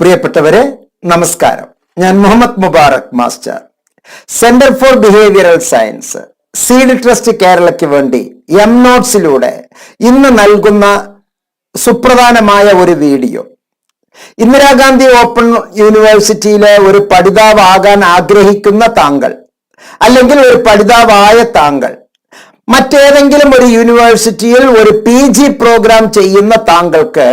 പ്രിയപ്പെട്ടവരെ നമസ്കാരം. ഞാൻ Muhammad Mubarak master. Centre for behavioural science seed trust കേരളയ്ക്ക് വേണ്ടി നോട്ട്സിലൂടെ ഇന്ന് നൽകുന്ന സുപ്രധാനമായ ഒരു വീഡിയോ. ഇന്ദിരാഗാന്ധി ഓപ്പൺ യൂണിവേഴ്സിറ്റിയിലെ ഒരു പഠിതാവാകാൻ ആഗ്രഹിക്കുന്ന താങ്കൾ, അല്ലെങ്കിൽ ഒരു പഠിതാവായ താങ്കൾ, മറ്റേതെങ്കിലും ഒരു യൂണിവേഴ്സിറ്റിയിൽ ഒരു PG പ്രോഗ്രാം ചെയ്യുന്ന താങ്കൾക്ക്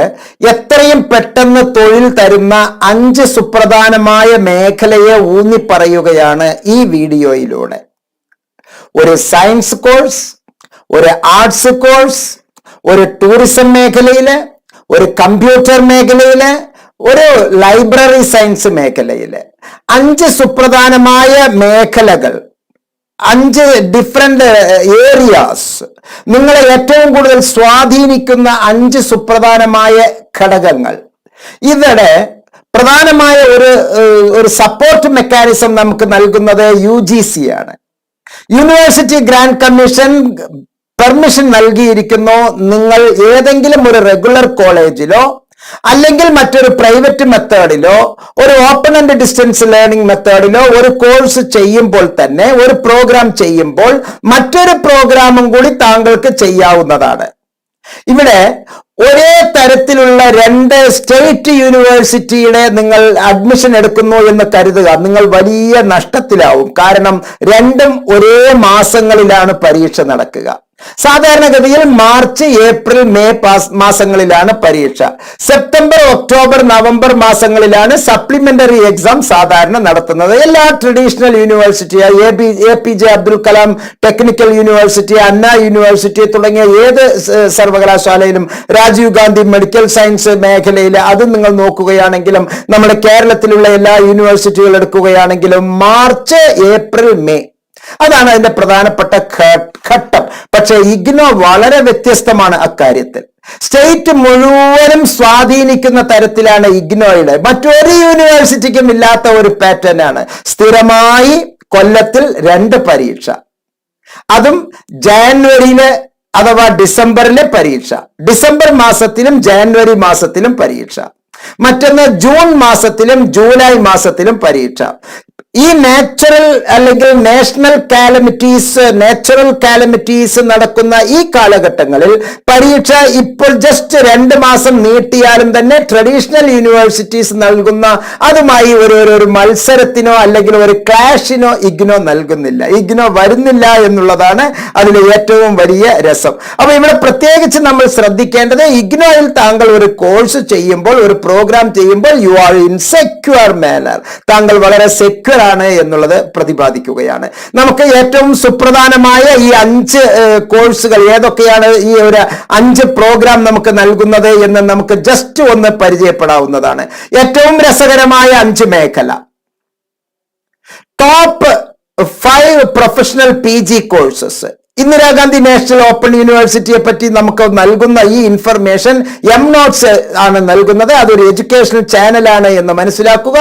എത്രയും പെട്ടെന്ന് തൊഴിൽ തരുന്ന 5 സുപ്രധാനമായ മേഖലയെ ഊന്നി പറയുകയാണ് ഈ വീഡിയോയിലൂടെ. ഒരു സയൻസ് കോഴ്സ്, ഒരു ആർട്സ് കോഴ്സ്, ഒരു ടൂറിസം മേഖലയില്, ഒരു കമ്പ്യൂട്ടർ മേഖലയില്, ഒരു ലൈബ്രറി സയൻസ് മേഖലയില് 5 സുപ്രധാനമായ മേഖലകൾ, 5 ഡിഫറെന്റ് ഏരിയാസ്, നിങ്ങളെ ഏറ്റവും കൂടുതൽ സ്വാധീനിക്കുന്ന 5 സുപ്രധാനമായ ഘടകങ്ങൾ. ഇവിടെ പ്രധാനമായ ഒരു സപ്പോർട്ട് മെക്കാനിസം നമുക്ക് നൽകുന്നത് UGC ആണ്. യൂണിവേഴ്സിറ്റി ഗ്രാന്റ് കമ്മീഷൻ പെർമിഷൻ നൽകിയിരിക്കുന്നു. നിങ്ങൾ ഏതെങ്കിലും ഒരു റെഗുലർ കോളേജിലോ അല്ലെങ്കിൽ മറ്റൊരു പ്രൈവറ്റ് മെത്തേഡിലോ ഒരു ഓപ്പൺ ആൻഡ് ഡിസ്റ്റൻസ് ലേണിംഗ് മെത്തേഡിലോ ഒരു കോഴ്സ് ചെയ്യുമ്പോൾ തന്നെ, ഒരു പ്രോഗ്രാം ചെയ്യുമ്പോൾ മറ്റൊരു പ്രോഗ്രാമും കൂടി താങ്കൾക്ക് ചെയ്യാവുന്നതാണ്. ഇവിടെ ഒരേ തരത്തിലുള്ള 2 സ്റ്റേറ്റ് യൂണിവേഴ്സിറ്റിയുടെ നിങ്ങൾ അഡ്മിഷൻ എടുക്കുന്നു എന്ന് കരുതുക, നിങ്ങൾ വലിയ നഷ്ടത്തിലാവും. കാരണം രണ്ടും ഒരേ മാസങ്ങളിലാണ് പരീക്ഷ നടക്കുക. സാധാരണഗതിയിൽ മാർച്ച്, ഏപ്രിൽ, മെയ് മാസങ്ങളിലാണ് പരീക്ഷ. സെപ്റ്റംബർ, ഒക്ടോബർ, നവംബർ മാസങ്ങളിലാണ് സപ്ലിമെന്ററി എക്സാം സാധാരണ നടത്തുന്നത്. എല്ലാ traditional university, APJ Abdul Kalam technical university, അണ്ണ യൂണിവേഴ്സിറ്റി തുടങ്ങിയ ഏത് സർവകലാശാലയിലും, രാജീവ് ഗാന്ധി മെഡിക്കൽ സയൻസ് മേഖലയിൽ അത് നിങ്ങൾ നോക്കുകയാണെങ്കിലും, നമ്മുടെ കേരളത്തിലുള്ള എല്ലാ യൂണിവേഴ്സിറ്റികൾ എടുക്കുകയാണെങ്കിലും മാർച്ച്, ഏപ്രിൽ, മെയ് അതാണ് അതിന്റെ പ്രധാനപ്പെട്ട ഘട്ടം. പക്ഷെ ഇഗ്നോ വളരെ വ്യത്യസ്തമാണ് അക്കാര്യത്തിൽ. സ്റ്റേറ്റ് മുഴുവനും സ്വാധീനിക്കുന്ന തരത്തിലാണ് ഇഗ്നോയുടെ. മറ്റൊരു യൂണിവേഴ്സിറ്റിക്കും ഇല്ലാത്ത ഒരു പാറ്റേൺ ആണ്. സ്ഥിരമായി കൊല്ലത്തിൽ 2 പരീക്ഷ, അതും ജാനുവരിയിലെ അഥവാ ഡിസംബറിലെ പരീക്ഷ, ഡിസംബർ മാസത്തിലും ജാനുവരി മാസത്തിലും പരീക്ഷ, മറ്റൊന്ന് ജൂൺ മാസത്തിലും ജൂലൈ മാസത്തിലും പരീക്ഷ. ഈ നാച്ചുറൽ അല്ലെങ്കിൽ നാഷണൽ കാലമിറ്റീസ് നടക്കുന്ന ഈ കാലഘട്ടങ്ങളിൽ പരീക്ഷ ഇപ്പോൾ ജസ്റ്റ് 2 മാസം നീട്ടിയാലും തന്നെ ട്രഡീഷണൽ യൂണിവേഴ്സിറ്റീസ് നൽകുന്ന അതുമായി ഒരു മത്സരത്തിനോ അല്ലെങ്കിൽ ഒരു ക്ലാഷിനോ ഇഗ്നോ നൽകുന്നില്ല, ഇഗ്നോ വരുന്നില്ല എന്നുള്ളതാണ് അതിലെ ഏറ്റവും വലിയ രസം. അപ്പൊ ഇവിടെ പ്രത്യേകിച്ച് നമ്മൾ ശ്രദ്ധിക്കേണ്ടത്, ഇഗ്നോയിൽ താങ്കൾ ഒരു കോഴ്സ് ചെയ്യുമ്പോൾ, ഒരു പ്രോഗ്രാം ചെയ്യുമ്പോൾ you are in secure manner, താങ്കൾ വളരെ സെക്യൂർ ആണ് എന്നുള്ളത് പ്രതിപാദിക്കുകയാണ്. നമുക്ക് ഏറ്റവും സുപ്രധാനമായ ഈ 5 കോഴ്സുകൾ ഏതൊക്കെയാണ്, ഈ ഒരു 5 പ്രോഗ്രാം നമുക്ക് നൽകുന്നത് എന്ന് നമുക്ക് ജസ്റ്റ് ഒന്ന് പരിചയപ്പെടാവുന്നതാണ്. ഏറ്റവും രസകരമായ 5 മേഖല. Top 5 professional PG courses. Indira Gandhi national open യൂണിവേഴ്സിറ്റിയെ പറ്റി നമുക്ക് നൽകുന്ന ഈ ഇൻഫർമേഷൻ നോട്ട്സ് ആണ് നൽകുന്നത്. അതൊരു എഡ്യൂക്കേഷണൽ ചാനലാണ് എന്ന് മനസ്സിലാക്കുക.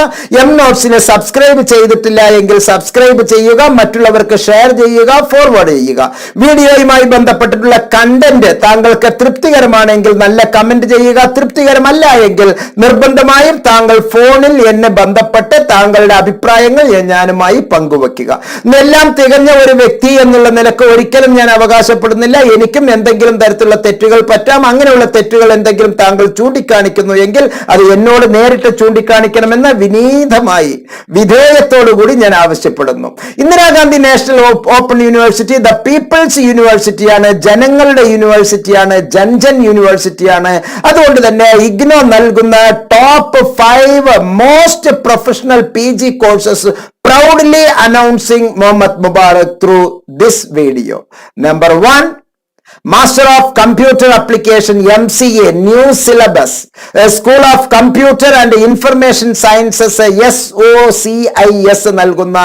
നോട്ട്സിനെ സബ്സ്ക്രൈബ് ചെയ്തിട്ടില്ല എങ്കിൽ സബ്സ്ക്രൈബ് ചെയ്യുക, മറ്റുള്ളവർക്ക് ഷെയർ ചെയ്യുക, ഫോർവേഡ് ചെയ്യുക. വീഡിയോയുമായി ബന്ധപ്പെട്ടിട്ടുള്ള കണ്ടന്റ് താങ്കൾക്ക് തൃപ്തികരമാണെങ്കിൽ നല്ല കമന്റ് ചെയ്യുക, തൃപ്തികരമല്ല എങ്കിൽ നിർബന്ധമായും താങ്കൾ ഫോണിൽ എന്നെ ബന്ധപ്പെട്ട് താങ്കളുടെ അഭിപ്രായങ്ങൾ ഞാനുമായി പങ്കുവെക്കുക. എല്ലാം തികഞ്ഞ ഒരു വ്യക്തി എന്നുള്ള നിലക്ക് ഒരിക്കലും ഞാൻ അവകാശപ്പെടുന്നില്ല. എനിക്കും എന്തെങ്കിലും തരത്തിലുള്ള തെറ്റുകൾ പറ്റാം. അങ്ങനെയുള്ള തെറ്റുകൾ എന്തെങ്കിലും താങ്കൾ ചൂണ്ടിക്കാണിക്കുന്നു എങ്കിൽ അത് എന്നോട് നേരിട്ട് ചൂണ്ടിക്കാണിക്കണമെന്ന് വിനീതമായി വിധേയത്തോടുകൂടി ഞാൻ ആവശ്യപ്പെടുന്നു. Indira Gandhi national open university the people's യൂണിവേഴ്സിറ്റിയാണ്, ജനങ്ങളുടെ യൂണിവേഴ്സിറ്റിയാണ്, ജൻജൻ യൂണിവേഴ്സിറ്റിയാണ്. അതുകൊണ്ട് തന്നെ ഇഗ്നോ നൽകുന്ന top 5 most professional PG courses proudly announcing Muhammad Mubarak through this video. Number 1, Master of Computer Application MCA new syllabus, School of Computer and Information Sciences SOCIS നൽകുന്ന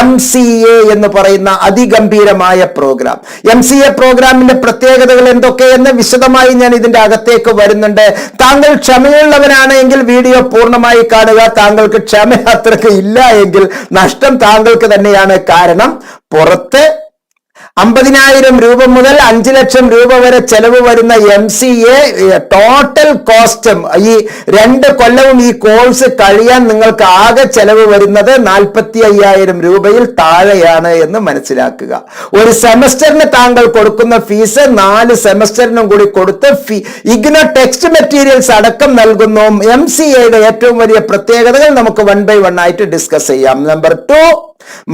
MCA എന്ന് പറയുന്ന അതിഗംഭീരമായ പ്രോഗ്രാം. MCA പ്രോഗ്രാമിന്റെ പ്രത്യേകതകൾ എന്തൊക്കെയെന്ന് വിശദമായി ഞാൻ ഇതിന്റെ അകത്തേക്ക് വരുന്നുണ്ട്. താങ്കൾ ക്ഷമയുള്ളവനാണ് എങ്കിൽ വീഡിയോ പൂർണ്ണമായി കാണുക. താങ്കൾക്ക് ക്ഷമ അത്രയ്ക്ക് ഇല്ല എങ്കിൽ നഷ്ടം താങ്കൾക്ക് തന്നെയാണ്. കാരണം പുറത്ത് 50,000 രൂപ മുതൽ 5 ലക്ഷം രൂപ വരെ ചെലവ് വരുന്ന MCA ടോട്ടൽ കോസ്റ്റ് ഈ 2 കൊല്ലവും ഈ കോഴ്സ് കഴിയാൻ നിങ്ങൾക്ക് ആകെ ചെലവ് വരുന്നത് 45,000 രൂപയിൽ താഴെയാണ് എന്ന് മനസ്സിലാക്കുക. ഒരു സെമസ്റ്ററിന് താങ്കൾ കൊടുക്കുന്ന ഫീസ് 4 സെമസ്റ്ററിനും കൂടി കൊടുത്ത് ഇഗ്നോ ടെക്സ്റ്റ് മെറ്റീരിയൽസ് അടക്കം നൽകുന്നു. MCAയുടെ ഏറ്റവും വലിയ പ്രത്യേകതകൾ നമുക്ക് 1 by 1 ആയിട്ട് ഡിസ്കസ് ചെയ്യാം. Number 2,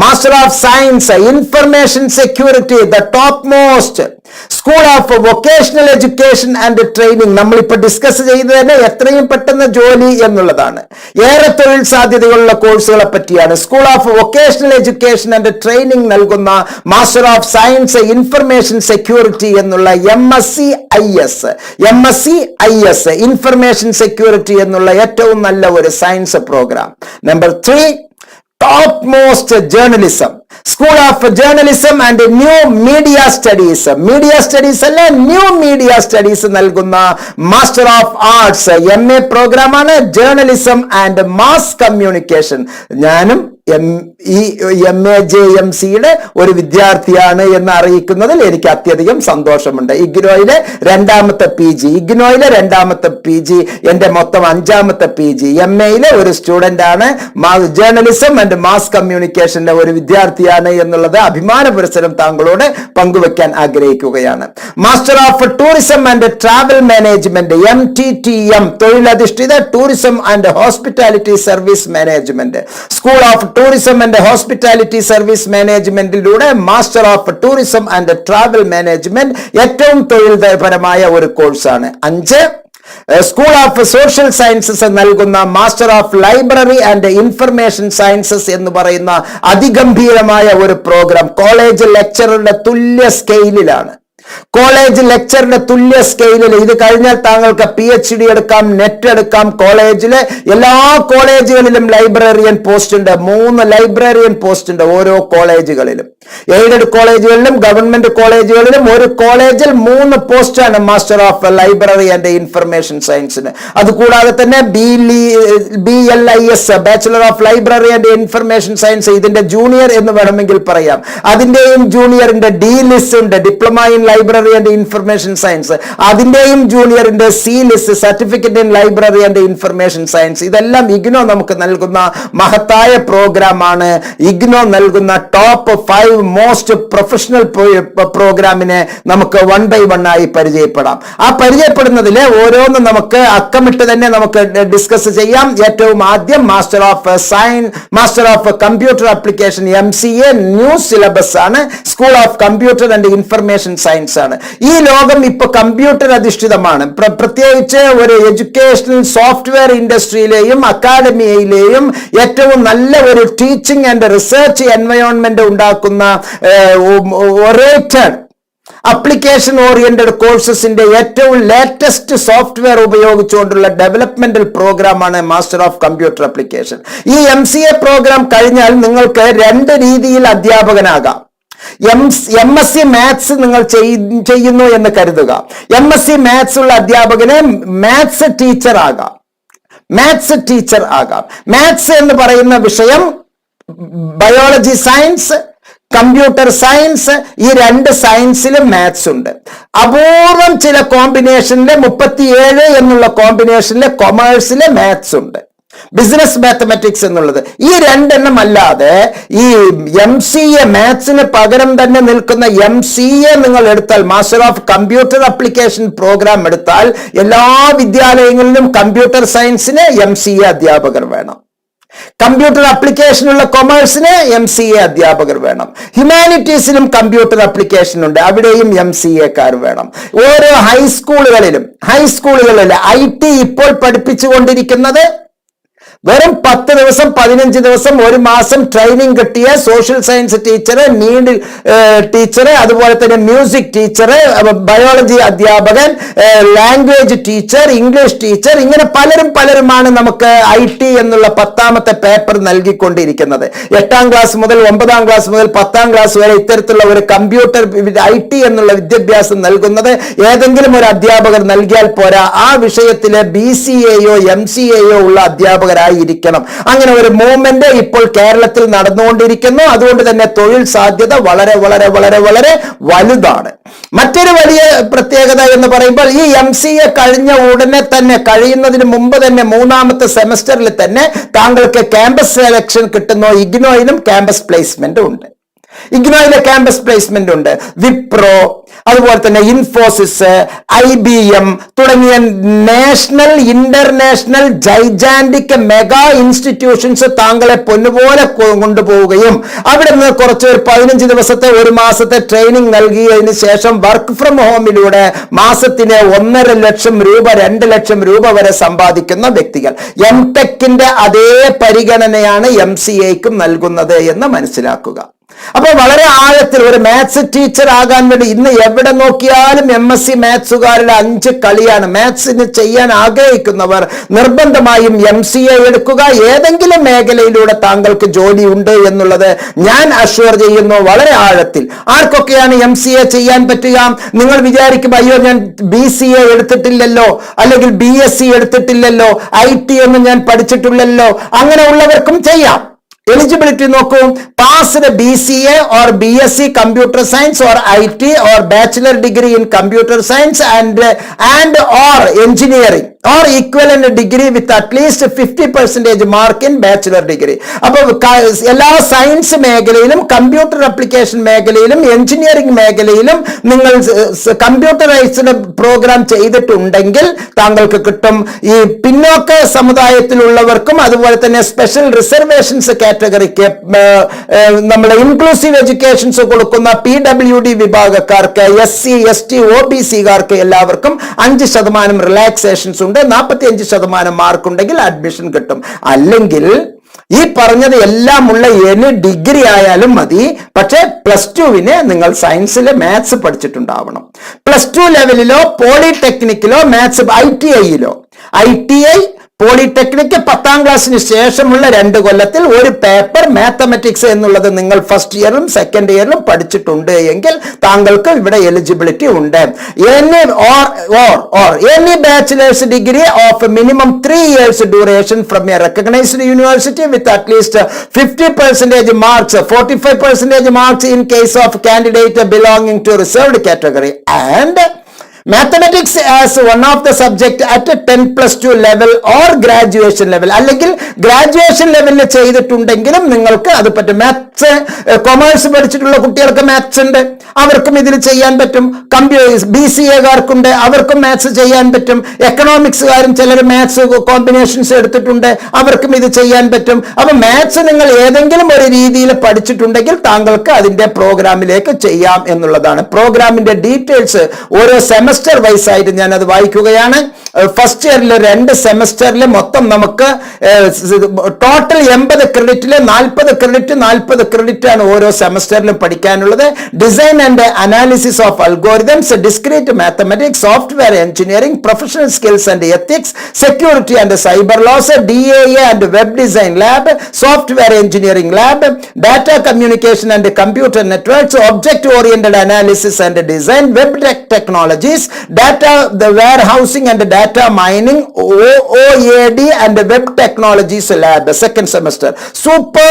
Master of Science, Information Security, the topmost School of Vocational Education and Training. നമ്മളിപ്പോൾ ഡിസ്കസ് ചെയ്തത് തന്നെ എത്രയും പെട്ടെന്ന് ജോലി എന്നുള്ളതാണ്. ഏറെ തൊഴിൽ സാധ്യതകളുള്ള കോഴ്സുകളെ പറ്റിയാണ്. School of vocational education and training നൽകുന്ന master of science information security എന്നുള്ള MSc IS ഇൻഫർമേഷൻ സെക്യൂരിറ്റി എന്നുള്ള ഏറ്റവും നല്ല ഒരു science program. Number 3, topmost journalism, School of Journalism and New Media Studies. Media Studies അല്ല, New Media Studies നൽകുന്ന Master of Arts MA program ആണ്. Journalism and mass communication. ഞാനും MAJMCയുടെ ഒരു വിദ്യാർത്ഥിയാണ് എന്ന് അറിയിക്കുന്നതിൽ എനിക്ക് അത്യധികം സന്തോഷമുണ്ട്. ഇഗ്നോയിലെ രണ്ടാമത്തെ PG, എന്റെ മൊത്തം 5ാമത്തെ PG. MAയിലെ ഒരു സ്റ്റുഡന്റ് ആണ്. ജേർണലിസം ആൻഡ് മാസ് കമ്മ്യൂണിക്കേഷന്റെ ഒരു വിദ്യാർത്ഥിയാണ് എന്നുള്ളത് അഭിമാന പുരസ്സരം താങ്കളോട് പങ്കുവെക്കാൻ ആഗ്രഹിക്കുകയാണ്. Master of tourism and travel management MTTM, തൊഴിലധിഷ്ഠിത tourism and hospitality service management. School of tourism and hospitality service മാനേജ്മെന്റിലൂടെ master of tourism and travel management ഏറ്റവും തൊഴിൽപരമായ ഒരു കോഴ്സാണ്. 5, സ്കൂൾ ഓഫ് സോഷ്യൽ സയൻസസ് നൽകുന്ന master of library and information sciences എന്ന് പറയുന്ന അതിഗംഭീരമായ ഒരു പ്രോഗ്രാം. കോളേജ് ലെക്ചറുടെ തുല്യ സ്കെയിലിലാണ്. ഇത് കഴിഞ്ഞാൽ താങ്കൾക്ക് PhD എടുക്കാം, നെറ്റ് എടുക്കാം. കോളേജിലെ എല്ലാ കോളേജുകളിലും ലൈബ്രറിയൻ പോസ്റ്റ് ഉണ്ട്. 3 ലൈബ്രറിയൻ പോസ്റ്റ് ഉണ്ട് ഓരോ കോളേജുകളിലും. എയ്ഡഡ് കോളേജുകളിലും ഗവൺമെന്റ് കോളേജുകളിലും ഒരു കോളേജിൽ 3 പോസ്റ്റാണ് master of library and information സയൻസിന്. അതുകൂടാതെ തന്നെ BLIS, bachelor of library and information science, ഇതിന്റെ ജൂനിയർ എന്ന് വേണമെങ്കിൽ പറയാം. അതിന്റെയും ജൂനിയറിന്റെ DLIS ഉണ്ട്, diploma in library and information science. അതിന്റെയും ജൂനിയറിന്റെ CLIS, certificate in library and information science. ഇതെല്ലാം ഇഗ്നോ നമുക്ക് നൽകുന്ന മഹത്തായ പ്രോഗ്രാമാണ്. ഇഗ്നോ നൽകുന്ന ടോപ്പ് 5 മോസ്റ്റ് പ്രൊഫഷണൽ പ്രോഗ്രാമിനെ നമുക്ക് 1 by 1 ആയി പരിചയപ്പെടാം. ആ പരിചയപ്പെടുന്നതിലെ ഓരോന്നും നമുക്ക് അക്കമിട്ട് തന്നെ നമുക്ക് ഡിസ്കസ് ചെയ്യാം. ഏറ്റവും ആദ്യം master of computer application MCA new syllabus ആണ്. School of computer and information science ആണ്. ഈ ലോകം ഇപ്പൊ കമ്പ്യൂട്ടർ അധിഷ്ഠിതമാണ്. പ്രത്യേകിച്ച് ഒരു എഡ്യൂക്കേഷണൽ സോഫ്റ്റ്വെയർ ഇൻഡസ്ട്രിയിലെയും അക്കാഡമിയിലെയും ഏറ്റവും നല്ല ഒരു ടീച്ചിങ് ആൻഡ് റിസർച്ച് എൻവയോൺമെന്റ് ഉണ്ടാക്കുന്ന ഒരേറ്റഡ് അപ്ലിക്കേഷൻ ഓറിയന്റഡ് കോഴ്സസിന്റെ ഏറ്റവും ലേറ്റസ്റ്റ് സോഫ്റ്റ്വെയർ ഉപയോഗിച്ചുകൊണ്ടുള്ള ഡെവലപ്മെന്റൽ പ്രോഗ്രാമാണ് മാസ്റ്റർ ഓഫ് കമ്പ്യൂട്ടർ ആപ്ലിക്കേഷൻ. ഈ MCA പ്രോഗ്രാം കഴിഞ്ഞാൽ നിങ്ങൾക്ക് 2 രീതിയിൽ അധ്യാപകനാകാം. MSc മാത്സ് നിങ്ങൾ ചെയ്യുന്നു എന്ന് കരുതുക. MSc മാത്സ് ഉള്ള അധ്യാപകന് മാത്സ് ടീച്ചർ ആകാം. മാത്സ് എന്ന് പറയുന്ന വിഷയം ബയോളജി സയൻസ്, കമ്പ്യൂട്ടർ സയൻസ്, ഈ 2 സയൻസിലും മാത്സ് ഉണ്ട്. അപൂർവം ചില കോമ്പിനേഷനിലെ 37 എന്നുള്ള കോമ്പിനേഷനിലെ കൊമേഴ്സിലെ മാത്സ് ഉണ്ട്. ബിസിനസ് മാത്തമാറ്റിക്സ് എന്നുള്ളത്. ഈ 2 എണ്ണം അല്ലാതെ ഈ MCA മാത്സിന് പകരം തന്നെ നിൽക്കുന്ന MCA നിങ്ങൾ എടുത്താൽ, master of computer application programme എടുത്താൽ, എല്ലാ വിദ്യാലയങ്ങളിലും കമ്പ്യൂട്ടർ സയൻസിന് MCA അധ്യാപകർ വേണം. കമ്പ്യൂട്ടർ ആപ്ലിക്കേഷനുള്ള കൊമേഴ്സിന് MCA അധ്യാപകർ വേണം. ഹ്യൂമാനിറ്റീസിലും കമ്പ്യൂട്ടർ ആപ്ലിക്കേഷൻ ഉണ്ട്, അവിടെയും MCAക്കാർ വേണം. ഓരോ ഹൈസ്കൂളുകളിൽ IT ഇപ്പോൾ പഠിപ്പിച്ചുകൊണ്ടിരിക്കുന്നത് വെറും 10 ദിവസം 15 ദിവസം 1 മാസം ട്രെയിനിങ് കിട്ടിയ social science teacher, need teacher, അതുപോലെ തന്നെ മ്യൂസിക് ടീച്ചർ, ബയോളജി അധ്യാപകൻ, ലാംഗ്വേജ് ടീച്ചർ, ഇംഗ്ലീഷ് ടീച്ചർ, ഇങ്ങനെ പലരുമാണ് നമുക്ക് IT എന്നുള്ള 10ാമത്തെ പേപ്പർ നൽകിക്കൊണ്ടിരിക്കുന്നത്. 8ാം ക്ലാസ് മുതൽ 9ാം ക്ലാസ് മുതൽ 10ാം ക്ലാസ് വരെ ഇത്തരത്തിലുള്ള ഒരു കമ്പ്യൂട്ടർ IT എന്നുള്ള വിദ്യാഭ്യാസം നൽകുന്നത് ഏതെങ്കിലും ഒരു അധ്യാപകർ നൽകിയാൽ പോരാ. ആ വിഷയത്തിലെ BCAയോ MCAയോ ഉള്ള അധ്യാപകർ ഉള്ളവരായിരിക്കണം. അങ്ങനെ ഒരു മൂവ്മെന്റ് ഇപ്പോൾ കേരളത്തിൽ നടന്നുകൊണ്ടിരിക്കുന്നു. അതുകൊണ്ട് തന്നെ തൊഴിൽ സാധ്യത വളരെ വളരെ വളരെ വളരെ വലുതാണ്. മറ്റൊരു വലിയ പ്രത്യേകത എന്ന് പറയുമ്പോൾ ഈ MCA കഴിഞ്ഞ ഉടനെ തന്നെ, കഴിയുന്നതിന് മുമ്പ് തന്നെ, മൂന്നാമത്തെ സെമസ്റ്ററിൽ തന്നെ താങ്കൾക്ക് ക്യാമ്പസ് സെലക്ഷൻ കിട്ടുന്നു. ഇഗ്നോയിലും ക്യാമ്പസ് പ്ലേസ്മെന്റ് ഉണ്ട്. ഇഗ്നോയിലെ ക്യാമ്പസ് പ്ലേസ്മെന്റ് ഉണ്ട്. വിപ്രോ, അതുപോലെ തന്നെ ഇൻഫോസിസ്, IBM തുടങ്ങിയ national international gigantic mega institutions താങ്കളെ പൊന്നുപോലെ കൊണ്ടുപോവുകയും അവിടെ നിന്ന് കുറച്ച് 15 ദിവസത്തെ, ഒരു മാസത്തെ ട്രെയിനിങ് നൽകിയതിന് ശേഷം വർക്ക് ഫ്രം ഹോമിലൂടെ മാസത്തിന് 1.5 ലക്ഷം രൂപ 2 ലക്ഷം രൂപ വരെ സമ്പാദിക്കുന്ന വ്യക്തികൾ. MTechന്റെ അതേ പരിഗണനയാണ് MCAക്കും നൽകുന്നത് എന്ന് മനസ്സിലാക്കുക. അപ്പൊ വളരെ ആഴത്തിൽ ഒരു മാത്സ് ടീച്ചർ ആകാൻ വേണ്ടി ഇന്ന് എവിടെ നോക്കിയാലും MSc മാത്സുകാരുടെ 5 കളിയാണ്. മാത്സിന് ചെയ്യാൻ ആഗ്രഹിക്കുന്നവർ നിർബന്ധമായും MCA എടുക്കുക. ഏതെങ്കിലും മേഖലയിലൂടെ താങ്കൾക്ക് ജോലി ഉണ്ട് എന്നുള്ളത് ഞാൻ അഷ്വർ ചെയ്യുന്നു വളരെ ആഴത്തിൽ. ആർക്കൊക്കെയാണ് MCA ചെയ്യാൻ പറ്റുക? നിങ്ങൾ വിചാരിക്കും, അയ്യോ ഞാൻ BCA എടുത്തിട്ടില്ലല്ലോ, അല്ലെങ്കിൽ BSc എടുത്തിട്ടില്ലല്ലോ, IT ഒന്നും ഞാൻ പഠിച്ചിട്ടില്ലല്ലോ. അങ്ങനെ ഉള്ളവർക്കും ചെയ്യാം. എലിജിബിലിറ്റി നോക്കൂ. Passed BCA or BSc computer science or IT or bachelor degree in computer science and or engineering or equivalent degree with at least 50% mark in bachelor degree. അപ്പോൾ എല്ലാ science മേഖലയിലും, computer application മേഖലയിലും, engineering മേഖലയിലും നിങ്ങൾ computerised programme ചെയ്തിട്ടുണ്ടെങ്കിൽ താങ്കൾക്ക് കിട്ടും. ഈ പിന്നോക്ക സമുദായത്തിലുള്ളവർക്കും അതുപോലെ തന്നെ സ്പെഷ്യൽ റിസർവേഷൻസ് കാറ്റഗറിക്ക്, നമ്മൾ ഇൻക്ലൂസീവ് എഡ്യൂക്കേഷൻസ് കൊടുക്കുന്ന PWD വിഭാഗക്കാർക്ക്, SC ST OBC-കാർക്ക് എല്ലാവർക്കും 5% റിലാക്സേഷൻസ് ഉണ്ട്. 45% മാർക്ക് ഉണ്ടെങ്കിൽ അഡ്മിഷൻ കിട്ടും. അല്ലെങ്കിൽ ഈ പറഞ്ഞത് എല്ലാം ഉള്ള എനി ഡിഗ്രി ആയാലും മതി. പക്ഷേ +2 നിങ്ങൾ സയൻസിലെ മാത്സ് പഠിച്ചിട്ടുണ്ടാവണം. +2 ലെവലിലോ പോളിടെക്നിക്കിലോ മാത്സ്, ITI പോളിടെക്നിക് 10ാം ക്ലാസ്സിന് ശേഷമുള്ള 2 കൊല്ലത്തിൽ ഒരു പേപ്പർ മാത്തമാറ്റിക്സ് എന്നുള്ളത് നിങ്ങൾ ഫസ്റ്റ് ഇയറിലും സെക്കൻഡ് ഇയറിലും പഠിച്ചിട്ടുണ്ട് എങ്കിൽ താങ്കൾക്ക് ഇവിടെ എലിജിബിലിറ്റി ഉണ്ട്. Any bachelor's degree of minimum 3 years duration from a recognised university with at least 50% marks, 45% marks in case of candidate belonging to reserved category, and mathematics as one of the subject at a 10+2 level or graduation level. അല്ലെങ്കിൽ graduation ലെവലിൽ ചെയ്തിട്ടുണ്ടെങ്കിലും നിങ്ങൾക്ക് അത് പറ്റും. Maths commerce പഠിച്ചിട്ടുള്ള കുട്ടികൾക്ക് maths ഉണ്ട്, അവർക്കും ഇതിൽ ചെയ്യാൻ പറ്റും. BCA-കാർക്കുണ്ട്, അവർക്കും മാത്സ് ചെയ്യാൻ പറ്റും. എക്കണോമിക്സുകാരും ചിലർ മാത്സ് കോമ്പിനേഷൻസ് എടുത്തിട്ടുണ്ട്, അവർക്കും ഇത് ചെയ്യാൻ പറ്റും. അപ്പൊ മാത്സ് നിങ്ങൾ ഏതെങ്കിലും ഒരു രീതിയിൽ പഠിച്ചിട്ടുണ്ടെങ്കിൽ താങ്കൾക്ക് അതിന്റെ പ്രോഗ്രാമിലേക്ക് ചെയ്യാം എന്നുള്ളതാണ്. പ്രോഗ്രാമിന്റെ ഡീറ്റെയിൽസ് ഓരോ സെമസ്റ്റർ വൈസ് ആയിട്ട് ഞാൻ അത് വായിക്കുകയാണ്. ഫസ്റ്റ് ഇയറിൽ 2 സെമസ്റ്ററിൽ മൊത്തം നമുക്ക് ടോട്ടൽ 80 ക്രെഡിറ്റില് 40 ക്രെഡിറ്റ് ആണ് ഓരോ സെമസ്റ്ററിലും പഠിക്കാനുള്ളത്. Design and analysis of algorithms, discrete mathematics, software engineering, professional skills and ethics, security and cyber laws, DAA and web design lab, software engineering lab, data communication and computer networks, object oriented analysis and design, web technologies, data, the warehousing and data mining, OOAD and web technologies lab, second semester. Super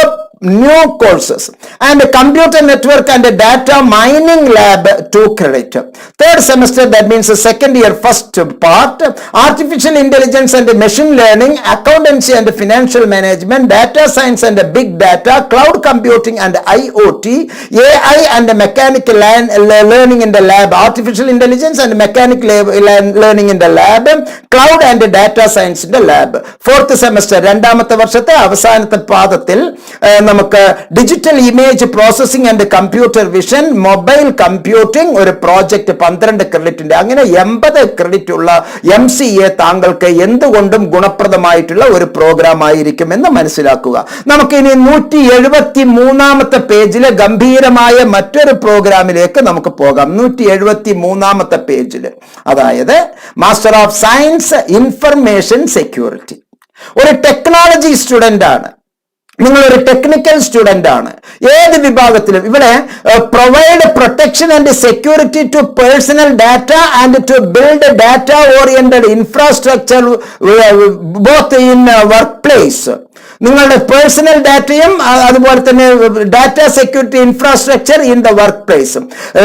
new courses and computer network and data mining lab 2 credit. Third semester, that means the second year first part, artificial intelligence and machine learning, accountancy and financial management, data science and big data, cloud computing and IoT, AI and mechanical learning in the lab, artificial intelligence and mechanical learning in the lab, cloud and data science in the lab. Fourth semester, രണ്ടാമത്തെ വർഷത്തെ അവസാനത്തെ പാദത്തിൽ നമുക്ക് digital image processing and computer vision, mobile computing ഒരു project 12 ക്രെഡിറ്റിന്റെ, അങ്ങനെ 80 credit ഉള്ള MCA താങ്കൾക്ക് എന്തുകൊണ്ടും ഗുണപ്രദമായിട്ടുള്ള ഒരു പ്രോഗ്രാം ആയിരിക്കും എന്ന് മനസ്സിലാക്കുക. നമുക്ക് ഇനി 173ാമത്തെ പേജില് ഗംഭീരമായ മറ്റൊരു പ്രോഗ്രാമിലേക്ക് നമുക്ക് പോകാം. 173ാമത്തെ പേജില്, അതായത് master of science information security. ഒരു ടെക്നോളജി സ്റ്റുഡന്റ് ആണ്, നിങ്ങളൊരു ടെക്നിക്കൽ സ്റ്റുഡന്റ് ആണ്, ഏത് വിഭാഗത്തിലും ഇവിടെ provide protection and security to personal data and to build data oriented infrastructure both in work place. നിങ്ങളുടെ പേഴ്സണൽ ഡാറ്റയും അതുപോലെ തന്നെ data security infrastructure in the work പ്ലേസും.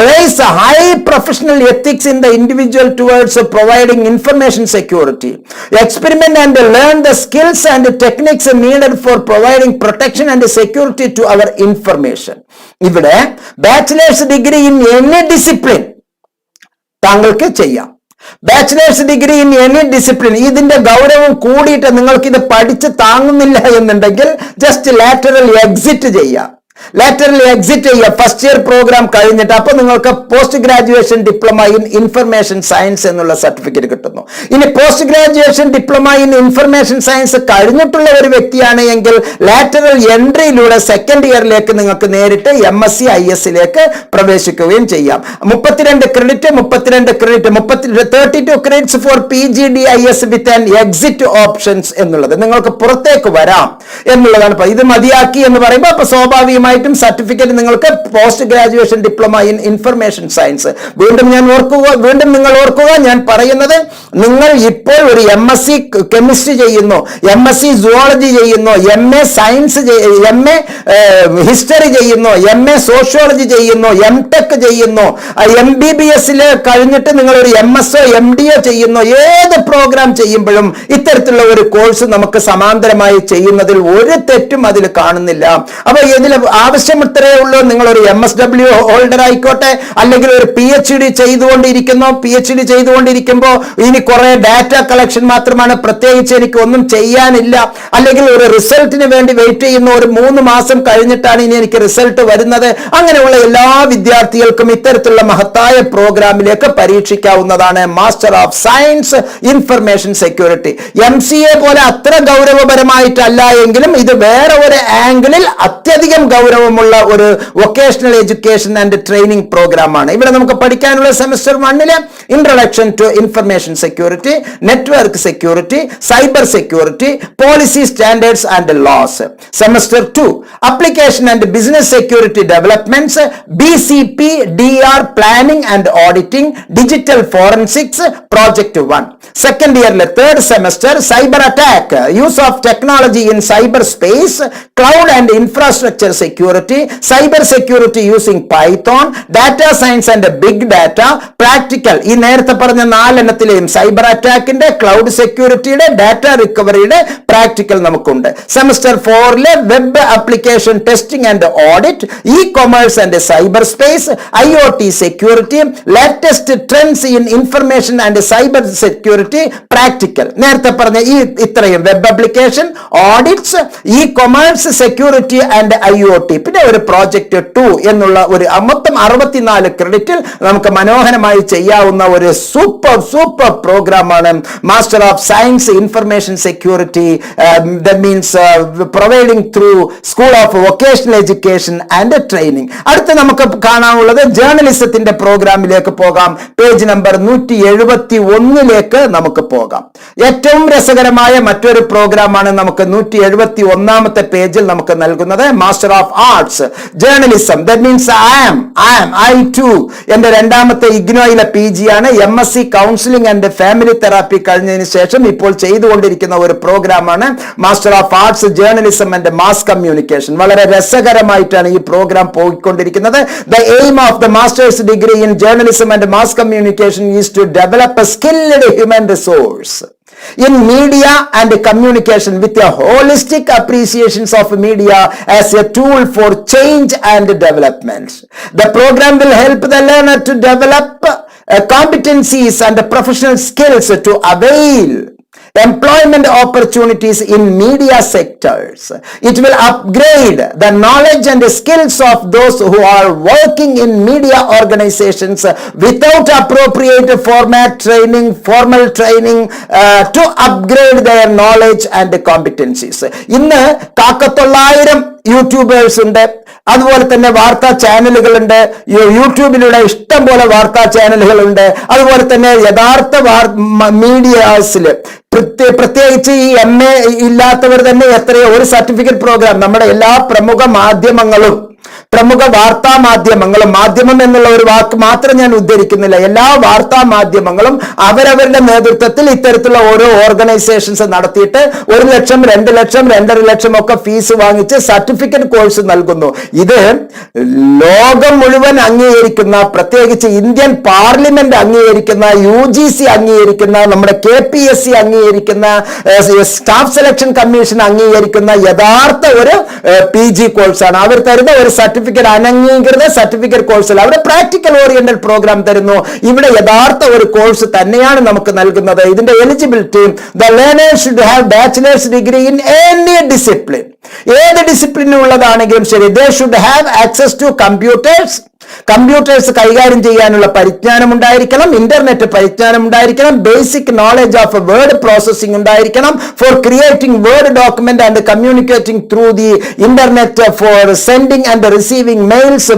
Raise high professional ethics in the individual towards providing information security. Experiment and learn the skills and techniques needed for providing protection and security to our information. ഇവിടെ bachelor's degree in any discipline താങ്കൾക്ക് ചെയ്യാം. Bachelor's degree in any discipline. ഇതിന്റെ ഗൗരവം കൂടിയിട്ട് നിങ്ങൾക്ക് ഇത് പഠിച്ച് താങ്ങുന്നില്ല എന്നുണ്ടെങ്കിൽ ജസ്റ്റ് ലാറ്ററൽ എക്സിറ്റ് ചെയ്യാം. ഫസ്റ്റ് ഇയർ പ്രോഗ്രാം കഴിഞ്ഞിട്ട് അപ്പൊ നിങ്ങൾക്ക് post graduation diploma in information science എന്നുള്ള സർട്ടിഫിക്കറ്റ് കിട്ടുന്നു. ഇനി post graduation diploma in information science കഴിഞ്ഞിട്ടുള്ള ഒരു വ്യക്തിയാണ് എങ്കിൽ ലാറ്ററൽ എൻട്രിയിലൂടെ സെക്കൻഡ് ഇയറിലേക്ക് നിങ്ങൾക്ക് നേരിട്ട് MSc IS പ്രവേശിക്കുകയും ചെയ്യാം. 32 credit 32 credits for PGDIS with an exit options എന്നുള്ളത് നിങ്ങൾക്ക് പുറത്തേക്ക് വരാം എന്നുള്ളതാണ്. ഇത് മതിയാക്കി എന്ന് പറയുമ്പോൾ അപ്പൊ സ്വാഭാവികമായിട്ടും സർട്ടിഫിക്കറ്റ് നിങ്ങൾക്ക് post graduation diploma in information science. വീണ്ടും നിങ്ങൾ ഓർക്കുക ഞാൻ പറയുന്നത്, നിങ്ങൾ ഇപ്പോൾ ഒരു MSc കെമിസ്ട്രി ചെയ്യുന്നു, MSc സുവോളജി ചെയ്യുന്നു, MA സയൻസ്, MA ഹിസ്റ്ററി ചെയ്യുന്നു, MA സോഷ്യോളജി ചെയ്യുന്നു, MTech ചെയ്യുന്നു, MBBS കഴിഞ്ഞിട്ട് നിങ്ങൾ ഒരു MSO MDO ചെയ്യുന്നു. ഏത് പ്രോഗ്രാം ചെയ്യുമ്പോഴും ഇത്തരത്തിലുള്ള ഒരു കോഴ്സ് നമുക്ക് സമാന്തരമായി ചെയ്യുന്നതിൽ ഒരു തെറ്റും അതിൽ കാണുന്നില്ല. അപ്പൊ ഇതിൽ ആവശ്യം ഇത്രയേ ഉള്ളൂ. നിങ്ങൾ ഒരു MSW ഹോൾഡർ ആയിക്കോട്ടെ, അല്ലെങ്കിൽ ഒരു PhD ചെയ്തുകൊണ്ടിരിക്കുമ്പോൾ ഇനി കുറെ ഡാറ്റ കളക്ഷൻ മാത്രമാണ്, പ്രത്യേകിച്ച് എനിക്ക് ഒന്നും ചെയ്യാനില്ല, അല്ലെങ്കിൽ ഒരു റിസൾട്ടിന് വേണ്ടി വെയിറ്റ് ചെയ്യുന്ന ഒരു 3 മാസം കഴിഞ്ഞിട്ടാണ് ഇനി എനിക്ക് റിസൾട്ട് വരുന്നത്. അങ്ങനെയുള്ള എല്ലാ വിദ്യാർത്ഥികൾക്കും ഇത്തരത്തിലുള്ള മഹത്തായ പ്രോഗ്രാമിലേക്ക് പരീക്ഷിക്കാവുന്നതാണ്. Master of science information security. MCA പോലെ അത്ര ഗൗരവപരമായിട്ടല്ല എങ്കിലും ഇത് വേറെ ഒരു ആംഗിളിൽ അത്യധികം ഗൗരവമുള്ള ഒരു വൊക്കേഷണൽ എഡ്യൂക്കേഷൻ ആൻഡ് ട്രെയിനിങ് പ്രോഗ്രാമാണ്. ഇവിടെ നമുക്ക് പഠിക്കാനുള്ള semester 1 introduction to information security, network security, cyber security, policy standards and laws. Semester 2 application and business security developments, BCP DR planning and auditing, digital forensics, project 1. Second ഇയറിലെ third semester cyber attack, use of technology in cyber space, cloud and infrastructure security, cyber security using python, data science and big data, practical. ഈ നേരത്തെ പറഞ്ഞ 4 എണ്ണത്തിലെയും cyber അറ്റാക്കിന്റെ, cloud സെക്യൂരിറ്റിയുടെ, data റിക്കവറിയുടെ practical നമുക്കുണ്ട്. Semester 4 web application testing and audit, e-commerce and cyber space, IoT security, latest trends in information and cyber security practical. നേരത്തെ പറഞ്ഞ ഇത്രയും web application, audits, e-commerce, security and IoT, പിന്നെ ഒരു project 2 എന്നുള്ള ഒരു മൊത്തം 64 ക്രെഡിറ്റിൽ നമുക്ക് മനോഹരമായി ചെയ്യാവുന്ന ഒരു സൂപ്പർ പ്രോഗ്രാമാണ് master of science information security. That means providing through school of vocational education and training. അടുത്ത് നമുക്ക് കാണാനുള്ളത് ജേർണലിസത്തിന്റെ പ്രോഗ്രാമിലേക്ക് പോകാം. പേജ് നമ്പർ 171 നമുക്ക് പോകാം. ഏറ്റവും രസകരമായ മറ്റൊരു പ്രോഗ്രാമാണ് നമുക്ക് 171 പേജിൽ നമുക്ക് നൽകുന്നത്. Master of arts journalism. That means I too എന്റെ രണ്ടാമത്തെ ഇഗ്നോയിലെ PG ആണ്. MSc counselling and family therapy കഴിഞ്ഞതിന് ശേഷം ഇപ്പോൾ ചെയ്തുകൊണ്ടിരിക്കുന്ന ഒരു പ്രോഗ്രാമാണ് master of arts journalism and mass communication. വളരെ രസകരമായിട്ടാണ് ഈ പ്രോഗ്രാം പോയിക്കൊണ്ടിരിക്കുന്നത്. The aim of the master's degree in journalism and mass communication is to develop a skilled human resource in media and communication with a holistic appreciations of media as a tool for change and development. The program will help the learner to develop competencies and professional skills to avail employment opportunities in media sectors. It will upgrade the knowledge and skills of those who are working in media organizations without appropriate formal training to upgrade their knowledge and competencies. ഇന്ന് 900 YouTubers ഉണ്ട്, അതുപോലെ തന്നെ വാർത്താ ചാനലുകളുണ്ട്. യൂട്യൂബിലൂടെ ഇഷ്ടം പോലെ വാർത്താ ചാനലുകളുണ്ട്. അതുപോലെ തന്നെ യഥാർത്ഥ മീഡിയാസിൽ പ്രത്യേകിച്ച് ഈ MA ഇല്ലാത്തവർ തന്നെ എത്രയോ ഒരു സർട്ടിഫിക്കറ്റ് പ്രോഗ്രാം നമ്മുടെ എല്ലാ പ്രമുഖ വാർത്താ മാധ്യമങ്ങളും, മാധ്യമം എന്നുള്ള ഒരു വാക്ക് മാത്രം ഞാൻ ഉദ്ധരിക്കുന്നില്ല, എല്ലാ വാർത്താ മാധ്യമങ്ങളും അവരവരുടെ നേതൃത്വത്തിൽ ഇത്തരത്തിലുള്ള ഓരോ ഓർഗനൈസേഷൻസ് നടത്തിയിട്ട് 1 ലക്ഷം 2 ലക്ഷം 2.5 ലക്ഷം ഒക്കെ ഫീസ് വാങ്ങിച്ച് സർട്ടിഫിക്കറ്റ് കോഴ്സ് നൽകുന്നു. ഇത് ലോകം മുഴുവൻ അംഗീകരിക്കുന്ന, പ്രത്യേകിച്ച് ഇന്ത്യൻ പാർലമെന്റ് അംഗീകരിക്കുന്ന, UGC അംഗീകരിക്കുന്ന, നമ്മുടെ KPSC അംഗീകരിക്കുന്ന, സ്റ്റാഫ് സെലക്ഷൻ കമ്മീഷൻ അംഗീകരിക്കുന്ന യഥാർത്ഥ ഒരു PG കോഴ്സാണ്. അവർ തരുന്ന ഒരു സർട്ടിഫിക്കറ്റ്, അനംഗീകൃത സർട്ടിഫിക്കറ്റ് കോഴ്സിൽ അവിടെ പ്രാക്ടിക്കൽ ഓറിയന്റഡ് പ്രോഗ്രാം തരുന്നു. ഇവിടെ യഥാർത്ഥ ഒരു കോഴ്സ് തന്നെയാണ് നമുക്ക് നൽകുന്നത്. ഇതിന്റെ eligibility, the learner should have bachelor's degree in any discipline, ഏത് ഡിസിപ്ലിനുള്ളതാണെങ്കിലും ശരി. They should have access to computers കൈകാര്യം ചെയ്യാനുള്ള പരിജ്ഞാനം ഉണ്ടായിരിക്കണം, ഇന്റർനെറ്റ് പരിജ്ഞാനം ഉണ്ടായിരിക്കണം, basic knowledge of word processing ഉണ്ടായിരിക്കണം, for creating word document and communicating through the internet, for sending and receiving mails,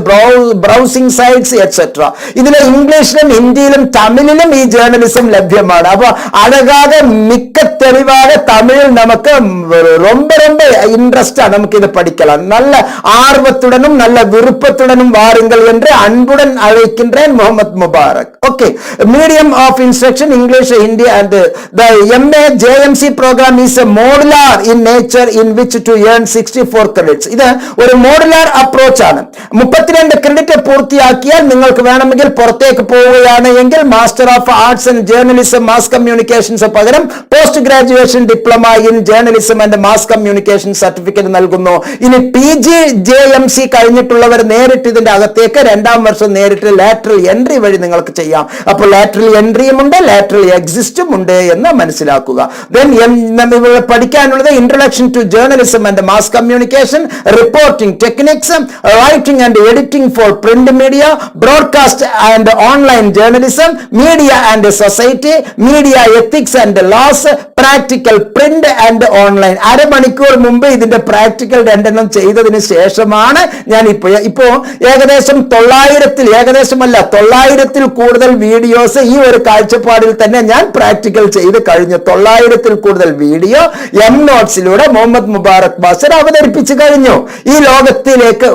browsing sites etcetera. ഇതിലെ ഇംഗ്ലീഷിലും ഹിന്ദിയിലും തമിഴിലും ഈ ജേർണലിസം ലഭ്യമാണ്. അപ്പൊ അഴകാതെ മിക്ക തെളിവാக தமிழில் நமக்கு ரொம்ப இன்ட்ரெஸ்டா நமக்கு இது படிக்கலாம். நல்ல ஆர்வத்துடனும் நல்ல விருப்பத்துடனும் வாருங்கள் என்று அன்புடன் அழைக்கின்றேன். Mohammed Mubarak. Okay, medium of instruction English, Hindi and the MA JMC program is a modular in nature in which to earn 64 credits. ഇത് ഒരു മോഡുലാർ അപ്രോച്ച് ആണ്. 32 ക്രെഡിറ്റ് പൂർത്തിയാക്കിയാൽ നിങ്ങൾക്ക് വേണമെങ്കിൽ പുറത്തേക്ക് പോവുകയാണ് എങ്കിൽ master of arts and journalism mass communications പകരം post graduation diploma in journalism and mass communication certificate നൽകുന്നു. ഇനി PG JMC കഴിഞ്ഞിട്ടുള്ളവർ നേരിട്ട് ഇതിന്റെ അകത്തേക്ക് 2ാം വർഷം നേരിട്ട് ലാറ്ററൽ എൻട്രി വഴി നിങ്ങൾക്ക് ചെയ്യാം. അപ്പോൾ ലാറ്ററൽ എൻട്രിയും ഉണ്ട്, ലാറ്ററൽ എക്സിസ്റ്റും ഉണ്ട് എന്ന് മനസ്സിലാക്കുക. ദെൻ പഠിക്കാനുള്ളത് introduction to journalism and mass communication, reporting techniques, writing and editing for print media, broadcast and online journalism, media and society, media ethics and laws, practical print and online. അരമണിക്കൂർ മുമ്പ് ഇതിന്റെ practical 2 എണ്ണം ചെയ്തതിന് ശേഷമാണ് ഞാൻ ഇപ്പോ ഏകദേശം 900-ൽ കൂടുതൽ വീഡിയോസ് ഈ ഒരു കാഴ്ചപ്പാടിൽ തന്നെ ഞാൻ പ്രാക്ടിക്കൽ ചെയ്ത് കഴിഞ്ഞു. 900-ൽ കൂടുതൽ വീഡിയോ MNotes-ലൂടെ മുഹമ്മദ് മുബാറക് ബാസർ അവതരിപ്പിച്ചു കഴിഞ്ഞു. ഈ ലോകത്തിലേക്ക്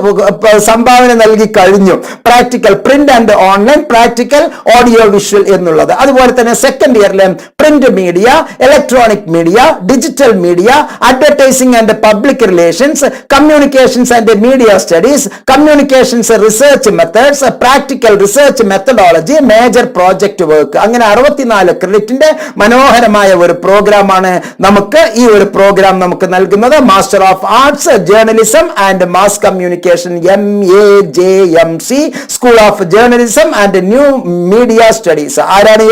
സംഭാവന നൽകി കഴിഞ്ഞു. Practical print and online, practical audio visual എന്നുള്ളത്. അതുപോലെ തന്നെ സെക്കൻഡ് ഇയറിലെ print media, electronic media, digital media, advertising and public relations, communications and media studies, communications research methods, practical research methodology, major project work. അങ്ങനെ 64 ക്രെഡിറ്റിന്റെ മനോഹരമായ ഒരു പ്രോഗ്രാമാണ് നമുക്ക് ഈ ഒരു പ്രോഗ്രാം നമുക്ക് നൽകുന്നത്. Master of arts journalism and mass communication MA JMC, school of journalism and new media studies. ആരാണ്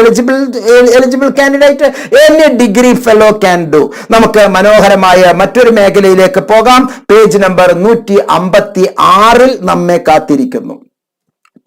eligible candidate? Any degree fellow can do. നമുക്ക് മനോഹരമായ മറ്റൊരു മേഖലയിലേക്ക് പോകാം. പേജ് നമ്പർ 156 നമ്മെ കാത്തിരിക്കുന്നു.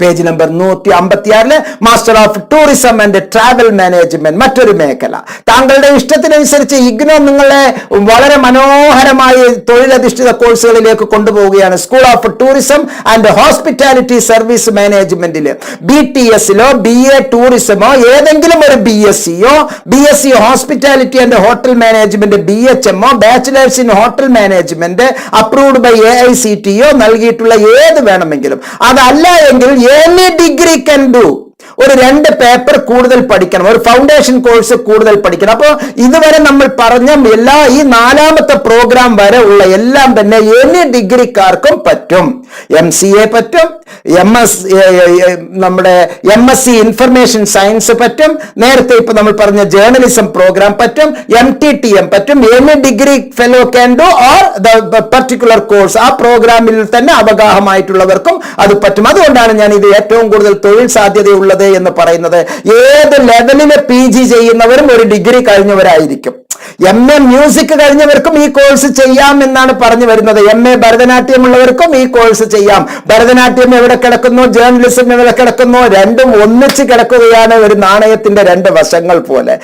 Page number 156 master of tourism and travel management, മറ്റൊരു മേഖല. താങ്കളുടെ ഇഷ്ടത്തിനനുസരിച്ച് ഇഗ്നോ നിങ്ങളെ വളരെ മനോഹരമായ തൊഴിലധിഷ്ഠിത കോഴ്സുകളിലേക്ക് കൊണ്ടുപോവുകയാണ്. School of tourism and hospitality service മാനേജ്മെന്റില് BTS-ലോ BA ടൂറിസമോ ഏതെങ്കിലും ഒരു BSc hospitality and hotel management, BHM, bachelors in hotel management approved by AICTE നൽകിയിട്ടുള്ള ഏത് വേണമെങ്കിലും. അതല്ല എങ്കിൽ any degree can do. ഒരു 2 പേപ്പർ കൂടുതൽ പഠിക്കണം, ഒരു ഫൗണ്ടേഷൻ കോഴ്സ് കൂടുതൽ പഠിക്കണം. അപ്പോൾ ഇതുവരെ നമ്മൾ പറഞ്ഞ എല്ലാ ഈ 4ാമത്തെ പ്രോഗ്രാം വരെ ഉള്ള എല്ലാം തന്നെ എനി ഡിഗ്രിക്കാർക്കും പറ്റും. MCA പറ്റും, നമ്മുടെ MSc ഇൻഫർമേഷൻ സയൻസ് പറ്റും, നേരത്തെ ഇപ്പൊ നമ്മൾ പറഞ്ഞ ജേർണലിസം പ്രോഗ്രാം പറ്റും, MTTM പറ്റും. Any degree fellow can do or the particular course. ആ പ്രോഗ്രാമിൽ തന്നെ അവഗാഹമായിട്ടുള്ളവർക്കും അത് പറ്റും. അതുകൊണ്ടാണ് ഞാൻ ഇത് ഏറ്റവും കൂടുതൽ തൊഴിൽ സാധ്യതയുള്ളത് എന്ന് പറയുന്നത്. ഏത് ലെവലില് PG ചെയ്യുന്നവരും ഒരു ഡിഗ്രി കഴിഞ്ഞവരായിരിക്കും. MA മ്യൂസിക് കഴിഞ്ഞവർക്കും ഈ കോഴ്സ് ചെയ്യാം എന്നാണ് പറഞ്ഞു വരുന്നത്. MA ഭരതനാട്യം ഉള്ളവർക്കും ഈ കോഴ്സ് ചെയ്യാം. ഭരതനാട്യം എവിടെ കിടക്കുന്നു, ജേർണലിസം എവിടെ കിടക്കുന്നു? രണ്ടും ഒന്നിച്ച് കിടക്കുകയാണ്, ഒരു നാണയത്തിന്റെ രണ്ട് വശങ്ങൾ പോലെ.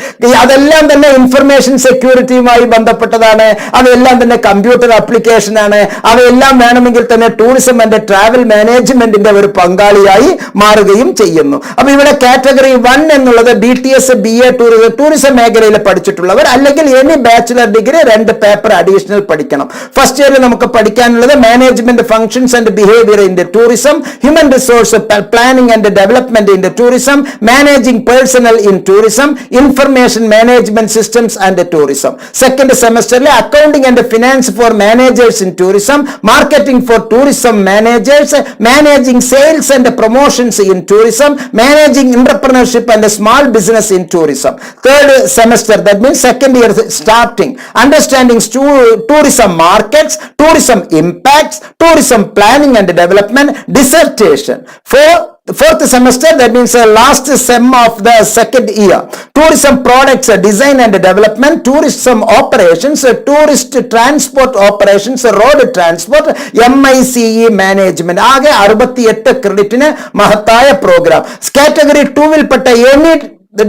അതെല്ലാം തന്നെ ഇൻഫർമേഷൻ സെക്യൂരിറ്റിയുമായി ബന്ധപ്പെട്ടതാണ്, അതെല്ലാം തന്നെ കമ്പ്യൂട്ടർ ആപ്ലിക്കേഷൻ ആണ്, അവയെല്ലാം വേണമെങ്കിൽ തന്നെ ടൂറിസം ആൻഡ് ട്രാവൽ മാനേജ്മെന്റിന്റെ ഒരു പങ്കാളിയായി മാറുകയും ചെയ്യുന്നു. അപ്പൊ ഇവിടെ കാറ്റഗറി 1 എന്നുള്ളത് BTS BA ടൂറിസം മേഖലയിൽ പഠിച്ചിട്ടുള്ളവർ, അല്ലെങ്കിൽ any bachelor degree 2 paper additional പഠിക്കണം. ഫസ്റ്റ് ഇയറിൽ നമുക്ക് പഠിക്കാനുള്ളത് management functions and behaviour in tourism, human resource planning and development in tourism, managing personnel in tourism, information management systems and tourism. Second സെമസ്റ്ററിലെ accounting and finance for managers in tourism, marketing for tourism managers, managing sales and promotions in tourism, managing entrepreneurship and small business in tourism. Third semester, that means second year starting, understanding tourism markets, tourism impacts, tourism planning and development, dissertation. Fourth semester, that means last sem of the second year, tourism products design and development, tourism operations, tourist transport operations, road transport, MICE management. ആകെ 68 ക്രെഡിറ്റിന് മഹത്തായ programme. Category 2 പെട്ട any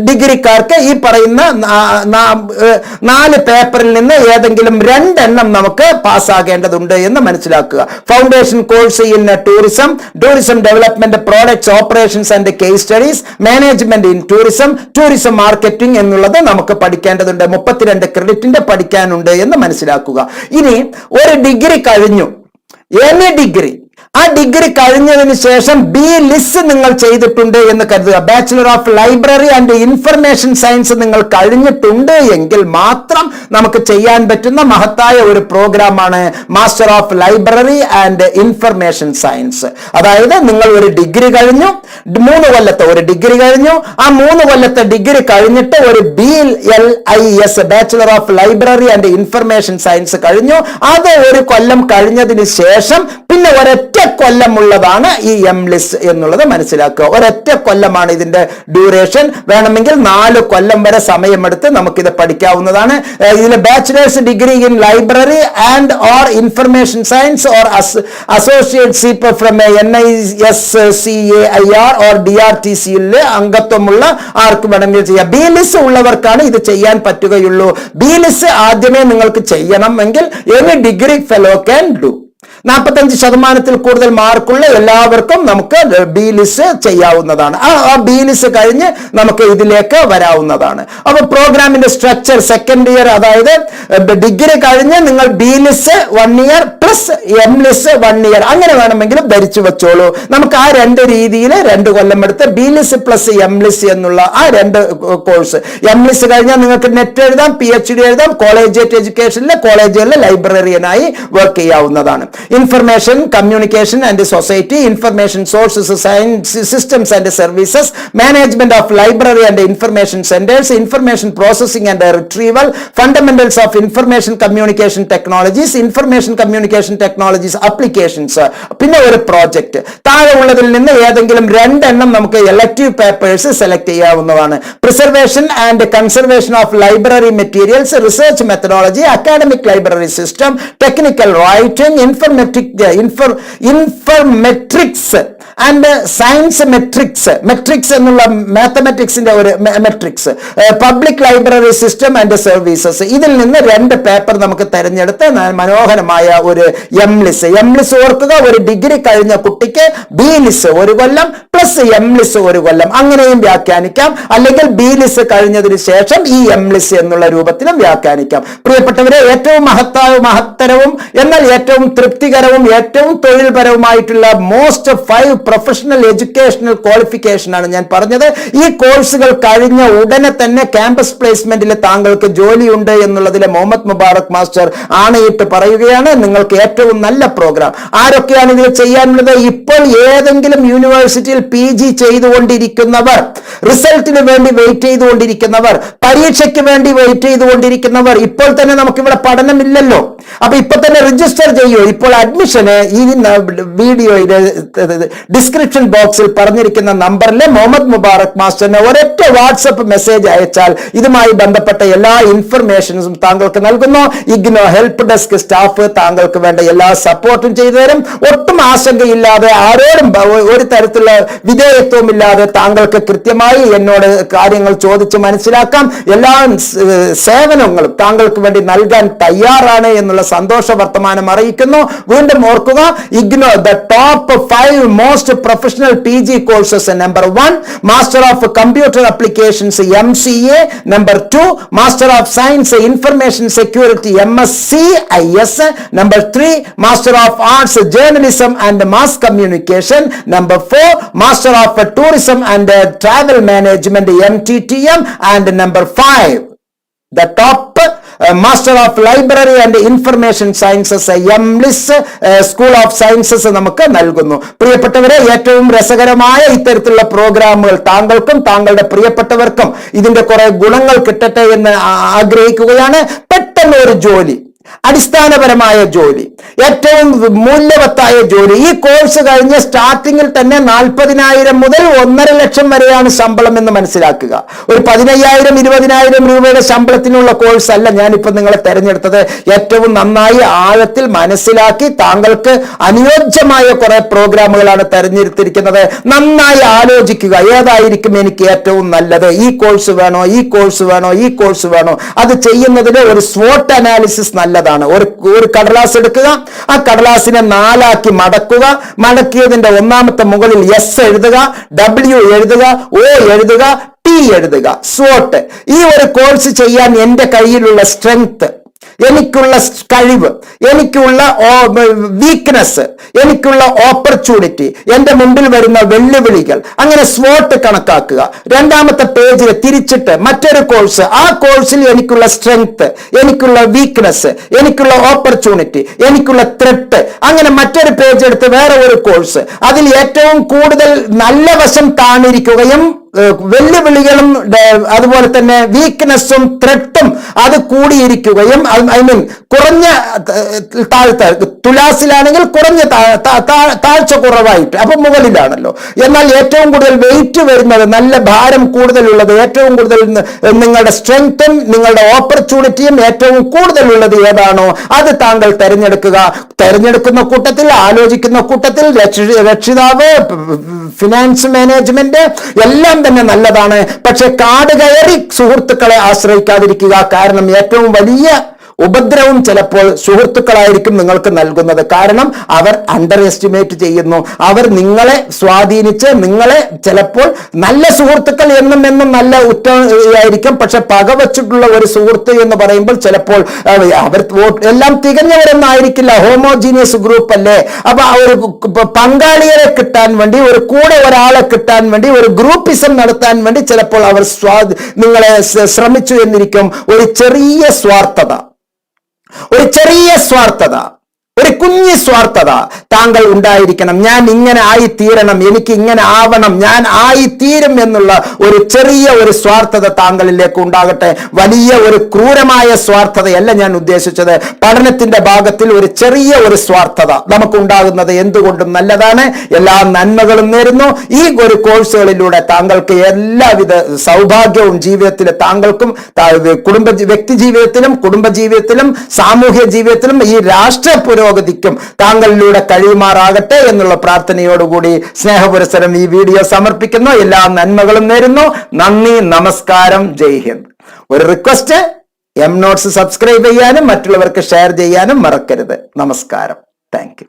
ഡിഗ്രിക്കാർക്ക് ഈ പറയുന്ന 4 പേപ്പറിൽ നിന്ന് ഏതെങ്കിലും 2 എണ്ണം നമുക്ക് പാസ്സാകേണ്ടതുണ്ട് എന്ന് മനസ്സിലാക്കുക. Foundation course in tourism, tourism development, products operations and case studies, management in tourism, tourism marketing എന്നുള്ളത് നമുക്ക് പഠിക്കേണ്ടതുണ്ട്. 32 ക്രെഡിറ്റിന്റെ പഠിക്കാനുണ്ട് എന്ന് മനസ്സിലാക്കുക. ഇനി ഒരു ഡിഗ്രി കഴിഞ്ഞു, എനി ഡിഗ്രി, ആ ഡിഗ്രി കഴിഞ്ഞതിന് ശേഷം BLIS നിങ്ങൾ ചെയ്തിട്ടുണ്ട് എന്ന് കരുതുക. Bachelor of library and information science നിങ്ങൾ കഴിഞ്ഞിട്ടുണ്ട് എങ്കിൽ മാത്രം നമുക്ക് ചെയ്യാൻ പറ്റുന്ന മഹത്തായ ഒരു പ്രോഗ്രാമാണ് master of library and information science. അതായത് നിങ്ങൾ ഒരു ഡിഗ്രി കഴിഞ്ഞു, 3 കൊല്ലത്തെ ഒരു ഡിഗ്രി കഴിഞ്ഞു, ആ 3 കൊല്ലത്തെ ഡിഗ്രി കഴിഞ്ഞിട്ട് ഒരു BLIS bachelor of library and information science കഴിഞ്ഞു. അത് ഒരു കൊല്ലം കഴിഞ്ഞതിന് ശേഷം പിന്നെ ഒരൊറ്റ കൊല്ലമുള്ളതാണ് ഈ MLIS എന്നുള്ളത് മനസ്സിലാക്കുക. ഒരൊറ്റ കൊല്ലമാണ് ഇതിന്റെ ഡ്യൂറേഷൻ. വേണമെങ്കിൽ 4 കൊല്ലം വരെ സമയമെടുത്ത് നമുക്കിത് പഠിക്കാവുന്നതാണ്. ഇതിൽ bachelors degree in library and or information science or associateship from NISCAIR or DRTC അംഗത്വമുള്ള ആർക്ക് വേണമെങ്കിൽ ചെയ്യാം. BLIS ഉള്ളവർക്കാണ് ഇത് ചെയ്യാൻ പറ്റുകയുള്ളൂ. BLIS ആദ്യമേ നിങ്ങൾക്ക് ചെയ്യണമെങ്കിൽ any degree fellow can do. 45% കൂടുതൽ മാർക്കുള്ള എല്ലാവർക്കും നമുക്ക് BLIS ചെയ്യാവുന്നതാണ്. ആ BLIS കഴിഞ്ഞ് നമുക്ക് ഇതിലേക്ക് വരാവുന്നതാണ്. അപ്പൊ പ്രോഗ്രാമിന്റെ സ്ട്രക്ചർ സെക്കൻഡ് ഇയർ, അതായത് ഡിഗ്രി കഴിഞ്ഞ് നിങ്ങൾ BLIS 1 year plus MLIS 1 year അങ്ങനെ വേണമെങ്കിലും ധരിച്ചു വെച്ചോളൂ. നമുക്ക് ആ 2 രീതിയിൽ 2 കൊല്ലം എടുത്ത് BLIS പ്ലസ് MLIS എന്നുള്ള ആ 2 കോഴ്സ്. MLIS കഴിഞ്ഞാൽ നിങ്ങൾക്ക് നെറ്റ് എഴുതാം, PhD എഴുതാം, കോളേജിയറ്റ് എഡ്യൂക്കേഷനിലെ കോളേജുകളിലെ ലൈബ്രറിയനായി വർക്ക് ചെയ്യാവുന്നതാണ്. Information communication and society, information sources science systems and services, management of library and information centres, information processing and retrieval, fundamentals of information communication technologies, information communication technologies applications, പിന്നെ ഒരു project. താഴെ ഉള്ളതിൽ നിന്ന് ഏതെങ്കിലും 2 എണ്ണം നമുക്ക് elective papers select ചെയ്യാവുന്നതാണ്. Preservation and conservation of library materials, research methodology, academic library system, technical writing, informetrics and science metrics എന്നുള്ള മാത്തമാറ്റിക്സിന്റെ ഒരു metrics, public library system and services. ഇതിൽ നിന്ന് 2 പേപ്പർ നമുക്ക് തെരഞ്ഞെടുത്ത് മനോഹരമായ ഒരു MLIS ഓർക്കുക. ഒരു ഡിഗ്രി കഴിഞ്ഞ കുട്ടിക്ക് BLIS 1 കൊല്ലം പ്ലസ് MLIS 1 കൊല്ലം അങ്ങനെയും വ്യാഖ്യാനിക്കാം. അല്ലെങ്കിൽ BLIS കഴിഞ്ഞതിന് ശേഷം ഈ MLIS എന്നുള്ള രൂപത്തിലും വ്യാഖ്യാനിക്കാം. പ്രിയപ്പെട്ടവരെ, ഏറ്റവും മഹത്തരവും എന്നാൽ ഏറ്റവും തൃപ്തികരവും ഏറ്റവും തൊഴിൽപരവുമായിട്ടുള്ള മോസ്റ്റ് 5 പ്രൊഫഷണൽ എഡ്യൂക്കേഷണൽ ക്വാളിഫിക്കേഷൻ ആണ് ഞാൻ പറഞ്ഞത്. ഈ കോഴ്സുകൾ കഴിഞ്ഞ ഉടനെ തന്നെ ക്യാമ്പസ് പ്ലേസ്മെന്റിൽ താങ്കൾക്ക് ജോലിയുണ്ട് എന്നുള്ളതിലെ മുഹമ്മദ് മുബാറക് മാസ്റ്റർ ആണയിട്ട് പറയുകയാണ്. നിങ്ങൾക്ക് ഏറ്റവും നല്ല പ്രോഗ്രാം. ആരൊക്കെയാണ് ഇതിൽ ചെയ്യാനുള്ളത്? ഇപ്പോൾ ഏതെങ്കിലും യൂണിവേഴ്സിറ്റിയിൽ PG ചെയ്തുകൊണ്ടിരിക്കുന്നവർ, റിസൾട്ടിന് വേണ്ടി വെയിറ്റ് ചെയ്തുകൊണ്ടിരിക്കുന്നവർ, പരീക്ഷയ്ക്ക് വേണ്ടി വെയിറ്റ് ചെയ്തുകൊണ്ടിരിക്കുന്നവർ, ഇപ്പോൾ തന്നെ നമുക്കിവിടെ പഠനമില്ലല്ലോ, അപ്പൊ ഇപ്പൊ തന്നെ രജിസ്റ്റർ ചെയ്യൂ. ഇപ്പോൾ അഡ്മിഷന് ഈ വീഡിയോയിലെ ഡിസ്ക്രിപ്ഷൻ ബോക്സിൽ പറഞ്ഞിരിക്കുന്ന നമ്പറിലെ മുഹമ്മദ് മുബാറക് മാസ്റ്ററിന് ഒരൊറ്റ വാട്സപ്പ് മെസ്സേജ് അയച്ചാൽ ഇതുമായി ബന്ധപ്പെട്ട എല്ലാ ഇൻഫർമേഷൻസും താങ്കൾക്ക് നൽകുന്നു. ഇഗ്നോ ഹെൽപ്പ് ഡെസ്ക് സ്റ്റാഫ് താങ്കൾക്ക് വേണ്ട എല്ലാ സപ്പോർട്ടും ചെയ്തു തരും. ഒട്ടും ആശങ്കയില്ലാതെ, ആരോടും ഒരു തരത്തിലുള്ള വിധേയത്വവും ഇല്ലാതെ താങ്കൾക്ക് കൃത്യമായി എന്നോട് കാര്യങ്ങൾ ചോദിച്ച് മനസ്സിലാക്കാം. എല്ലാ സേവനങ്ങളും താങ്കൾക്ക് വേണ്ടി നൽകാൻ തയ്യാറാണ് എന്നുള്ള സന്തോഷ വർത്തമാനം അറിയിക്കുന്നു. വീണ്ടും ഓർക്കുക, IGNOU the top 5 most professional PG courses. Number 1 master of computer applications MCA, number 2 master of science information security MSc/IS, number 3 master of arts journalism and mass communication, number 4 master of tourism and travel management MTTM, and number 5 the top master of library and information sciences MLIS school of sciences നമുക്ക് നൽകുന്നു. പ്രിയപ്പെട്ടവരെ, ഏറ്റവും രസകരമായ ഇത്തരത്തിലുള്ള പ്രോഗ്രാമുകൾ താങ്കൾക്കും താങ്കളുടെ പ്രിയപ്പെട്ടവർക്കും ഇതിന്റെ കുറെ ഗുണങ്ങൾ കിട്ടട്ടെ എന്ന് ആഗ്രഹിക്കുകയാണ്. പെട്ടെന്ന് ഒരു ജോലി, അടിസ്ഥാനപരമായ ജോലി, ഏറ്റവും മൂല്യവത്തായ ജോലി. ഈ കോഴ്സ് കഴിഞ്ഞ സ്റ്റാർട്ടിങ്ങിൽ തന്നെ 40,000 മുതൽ 1.5 ലക്ഷം വരെയാണ് ശമ്പളം എന്ന് മനസ്സിലാക്കുക. ഒരു 15,000 20,000 രൂപയുടെ ശമ്പളത്തിനുള്ള കോഴ്സ് അല്ല ഞാനിപ്പോ നിങ്ങളെ തെരഞ്ഞെടുത്തത്. ഏറ്റവും നന്നായി ആഴത്തിൽ മനസ്സിലാക്കി താങ്കൾക്ക് അനുയോജ്യമായ കുറെ പ്രോഗ്രാമുകളാണ് തെരഞ്ഞെടുത്തിരിക്കുന്നത്. നന്നായി ആലോചിക്കുക, ഏതായിരിക്കും എനിക്ക് ഏറ്റവും നല്ലത്, ഈ കോഴ്സ് വേണോ, ഈ കോഴ്സ് വേണോ, ഈ കോഴ്സ് വേണോ. അത് ചെയ്യുന്നതിന് ഒരു SWOT അനാലിസിസ് നല്ലതാണ്. ഒരു കടലാസ് എടുക്കുക, ആ കടലാസിനെ 4 ആക്കി മടക്കുക, മടക്കിയതിന്റെ ഒന്നാമത്തെ മുകളിൽ S എഴുതുക, W എഴുതുക, O എഴുതുക, T എഴുതുക. SWOT. ഈ ഒരു കോഴ്സ് ചെയ്യാൻ എന്റെ കയ്യിലുള്ള സ്ട്രെങ്ത്, എനിക്കുള്ള കഴിവ്, എനിക്കുള്ള വീക്ക്നെസ്, എനിക്കുള്ള ഓപ്പർച്യൂണിറ്റി, എന്റെ മുമ്പിൽ വരുന്ന വെല്ലുവിളികൾ, അങ്ങനെ SWOT കണക്കാക്കുക. രണ്ടാമത്തെ പേജിൽ തിരിച്ചിട്ട് മറ്റൊരു കോഴ്സ്, ആ കോഴ്സിൽ എനിക്കുള്ള സ്ട്രെങ്ത്, എനിക്കുള്ള വീക്ക്നെസ്, എനിക്കുള്ള ഓപ്പർച്യൂണിറ്റി, എനിക്കുള്ള ത്രെട്ട്, അങ്ങനെ മറ്റൊരു പേജ് എടുത്ത് വേറെ ഒരു കോഴ്സ്, അതിൽ ഏറ്റവും കൂടുതൽ നല്ല വശം കാണിരിക്കുകയും വെല്ലുവിളികളും അതുപോലെ തന്നെ വീക്ക്നെസ്സും ത്രെട്ടും അത് കൂടിയിരിക്കുകയും, കുറഞ്ഞ തുലാസിലാണെങ്കിൽ കുറഞ്ഞ താഴ്ച കുറവായിട്ട്, അപ്പൊ മുകളിലാണല്ലോ. എന്നാൽ ഏറ്റവും കൂടുതൽ വെയിറ്റ് വരുന്നത്, നല്ല ഭാരം കൂടുതലുള്ളത്, ഏറ്റവും കൂടുതൽ നിങ്ങളുടെ സ്ട്രെങ്ത്തും നിങ്ങളുടെ ഓപ്പർച്യൂണിറ്റിയും ഏറ്റവും കൂടുതലുള്ളത് ഏതാണോ അത് താങ്കൾ തെരഞ്ഞെടുക്കുക. തെരഞ്ഞെടുക്കുന്ന കൂട്ടത്തിൽ, ആലോചിക്കുന്ന കൂട്ടത്തിൽ രക്ഷിതാവ്, ഫിനാൻസ് മാനേജ്മെന്റ് എല്ലാം തന്നെ നല്ലതാണ്. പക്ഷെ കാട് കയറി സുഹൃത്തുക്കളെ ആശ്രയിക്കാതിരിക്കുക. കാരണം ഏറ്റവും വലിയ ഉപദ്രവം ചിലപ്പോൾ സുഹൃത്തുക്കളായിരിക്കും നിങ്ങൾക്ക് നൽകുന്നത്. കാരണം അവർ അണ്ടർ എസ്റ്റിമേറ്റ് ചെയ്യുന്നു. അവർ നിങ്ങളെ സ്വാധീനിച്ച് നിങ്ങളെ ചിലപ്പോൾ നല്ല സുഹൃത്തുക്കൾ എന്നും നല്ല ഉറ്റയായിരിക്കും, പക്ഷെ പകവച്ചിട്ടുള്ള ഒരു സുഹൃത്ത് എന്ന് പറയുമ്പോൾ ചിലപ്പോൾ അവർ എല്ലാം തികഞ്ഞവരെന്നായിരിക്കില്ല. ഹോമോജീനിയസ് ഗ്രൂപ്പ് അല്ലേ. അപ്പൊ ഒരു പങ്കാളിയെ കിട്ടാൻ വേണ്ടി, ഒരു കൂടെ ഒരാളെ കിട്ടാൻ വേണ്ടി, ഒരു ഗ്രൂപ്പിസം നടത്താൻ വേണ്ടി ചിലപ്പോൾ അവർ നിങ്ങളെ ശ്രമിച്ചു എന്നിരിക്കും. ഒരു ചെറിയ സ്വാർത്ഥത, ഒരു കുഞ്ഞു സ്വാർത്ഥത താങ്കൾ ഉണ്ടായിരിക്കണം. ഞാൻ ഇങ്ങനെ ആയിത്തീരണം, എനിക്ക് ഇങ്ങനെ ആവണം, ഞാൻ ആയിത്തീരും എന്നുള്ള ഒരു ചെറിയ ഒരു സ്വാർത്ഥത താങ്കളിലേക്ക് ഉണ്ടാകട്ടെ. വലിയ ഒരു ക്രൂരമായ സ്വാർത്ഥതയല്ല ഞാൻ ഉദ്ദേശിച്ചത്. പഠനത്തിന്റെ ഭാഗത്തിൽ ഒരു ചെറിയ ഒരു സ്വാർത്ഥത നമുക്കുണ്ടാകുന്നത് എന്തുകൊണ്ടും നല്ലതാണ്. എല്ലാ നന്മകളും നേരുന്നു. ഈ ഒരു കോഴ്സുകളിലൂടെ താങ്കൾക്ക് എല്ലാവിധ സൗഭാഗ്യവും ജീവിതത്തിൽ താങ്കൾക്കും വ്യക്തി ജീവിതത്തിലും കുടുംബജീവിതത്തിലും സാമൂഹ്യ ജീവിതത്തിലും ഈ രാഷ്ട്ര പുരോഗതിക്കും താങ്കളിലൂടെ കഴിയുമാറാകട്ടെ എന്നുള്ള പ്രാർത്ഥനയോടുകൂടി സ്നേഹപുരസരം ഈ വീഡിയോ സമർപ്പിക്കുന്നു. എല്ലാ നന്മകളും നേരുന്നു. നന്ദി, നമസ്കാരം, ജയ് ഹിന്ദ്. ഒരു റിക്വസ്റ്റ്, MNotes സബ്സ്ക്രൈബ് ചെയ്യാനും മറ്റുള്ളവർക്ക് ഷെയർ ചെയ്യാനും മറക്കരുത്. നമസ്കാരം. Thank you.